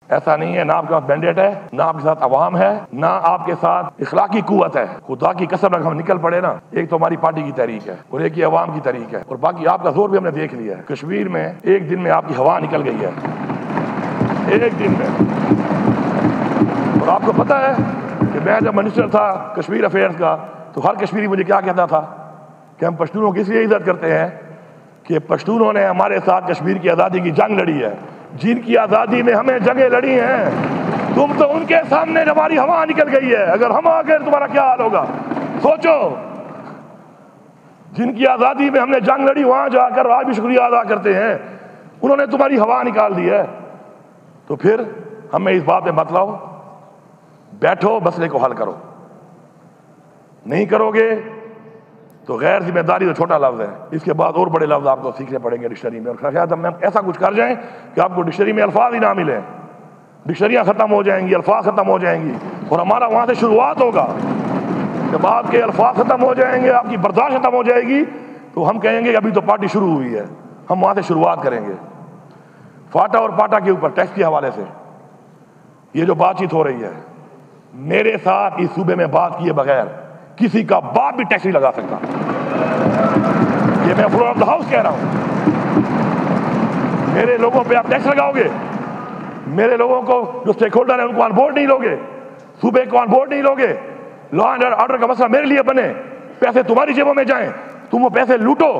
ایسا نہیں ہے، نہ آپ کے پاس مینڈیٹ ہے، نہ آپ کے ساتھ عوام ہے، نہ آپ کے ساتھ اخلاقی قوت ہے۔ خدا کی قسم اگر ہم نکل پڑے نا، ایک تو ہماری پارٹی کی تحریک ہے اور ایک یہ عوام کی تحریک ہے، اور باقی آپ کا زور بھی ہم نے دیکھ لیا ہے۔ کشمیر میں ایک دن میں آپ کی ہوا نکل گئی ہے، ایک دن میں۔ اور آپ کو پتہ ہے کہ میں جب منسٹر تھا کشمیر افیئرز کا، تو ہر کشمیری مجھے کیا کہتا تھا کہ ہم پشتونوں کی اس لیے عزت کرتے ہیں کہ پشتونوں نے ہمارے ساتھ کشمیر کی آزادی کی جنگ لڑی ہے، جن کی آزادی میں ہمیں جنگیں لڑی ہیں۔ تم تو ان کے سامنے ہماری ہوا نکل گئی ہے، اگر ہم آ گئے تمہارا کیا حال ہوگا؟ سوچو، جن کی آزادی میں ہم نے جنگ لڑی، وہاں جا کر آج بھی شکریہ ادا کرتے ہیں، انہوں نے تمہاری ہوا نکال دی ہے۔ تو پھر ہمیں اس بات پہ مت لاؤ، بیٹھو مسئلے کو حل کرو۔ نہیں کرو گے تو غیر ذمہ داری تو چھوٹا لفظ ہے، اس کے بعد اور بڑے لفظ آپ کو سیکھنے پڑیں گے ڈکشنری میں، اور شاید ہم ایسا کچھ کر جائیں کہ آپ کو ڈکشنری میں الفاظ ہی نہ ملیں، ڈکشنریاں ختم ہو جائیں گی، الفاظ ختم ہو جائیں گی، اور ہمارا وہاں سے شروعات ہوگا۔ جب آپ کے الفاظ ختم ہو جائیں گے، آپ کی برداشت ختم ہو جائے گی، تو ہم کہیں گے کہ ابھی تو پارٹی شروع ہوئی ہے، ہم وہاں سے شروعات کریں گے۔ فاٹا اور پاٹا کے اوپر ٹیکس کے حوالے سے یہ جو بات چیت ہو رہی ہے، میرے ساتھ اس صوبے میں بات کیے بغیر کسی کا باپ بھی ٹیکس نہیں لگا سکتا، یہ میں فلور آف دا ہاؤس کہہ رہا ہوں۔ میرے لوگوں پہ آپ ٹیکس لگاؤ گے، میرے لوگوں کو جو اسٹیک ہولڈر ہیں ان کو آن بورڈ نہیں لوگے، صوبے کو آن بورڈ نہیں لوگے، لا اینڈ آرڈر کا مسئلہ میرے لیے بنے، پیسے تمہاری جیبوں میں جائیں، تم وہ پیسے لوٹو،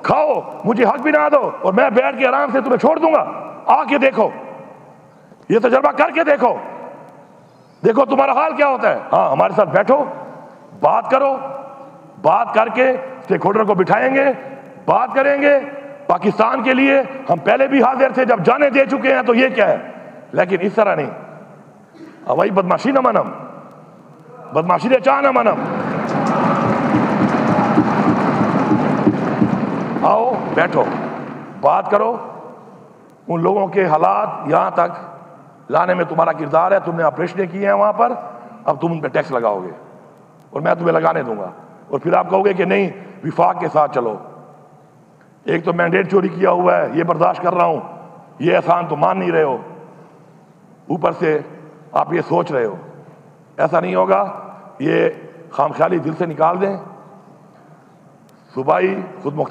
کھاؤ، مجھے حق بھی نہ دو، اور میں بیٹھ کے آرام سے تمہیں چھوڑ دوں گا۔ آ کے دیکھو، یہ تجربہ کر کے دیکھو، دیکھو تمہارا حال کیا ہوتا ہے۔ ہاں، ہمارے ساتھ بیٹھو، بات کرو، بات کر کے اسٹیک ہولڈر کو بٹھائیں گے، بات کریں گے۔ پاکستان کے لیے ہم پہلے بھی حاضر تھے، جب جانے دے چکے ہیں تو یہ کیا ہے، لیکن اس طرح نہیں، ہوائی بدماشی نہ منم، بدماشی نے چاہ نہ منم۔ آؤ بیٹھو، بات کرو، ان لوگوں کے حالات یہاں تک لانے میں تمہارا کردار ہے، تم نے آپریشنیں کی ہیں وہاں پر، اب تم ان پہ ٹیکس لگاؤ گے اور میں تمہیں لگانے دوں گا، اور پھر آپ کہو گے کہ نہیں وفاق کے ساتھ چلو۔ ایک تو مینڈیٹ چوری کیا ہوا ہے، یہ برداشت کر رہا ہوں، یہ احسان تو مان نہیں رہے ہو، اوپر سے آپ یہ سوچ رہے ہو۔ ایسا نہیں ہوگا، یہ خام خیالی دل سے نکال دیں۔ صوبائی خود مختار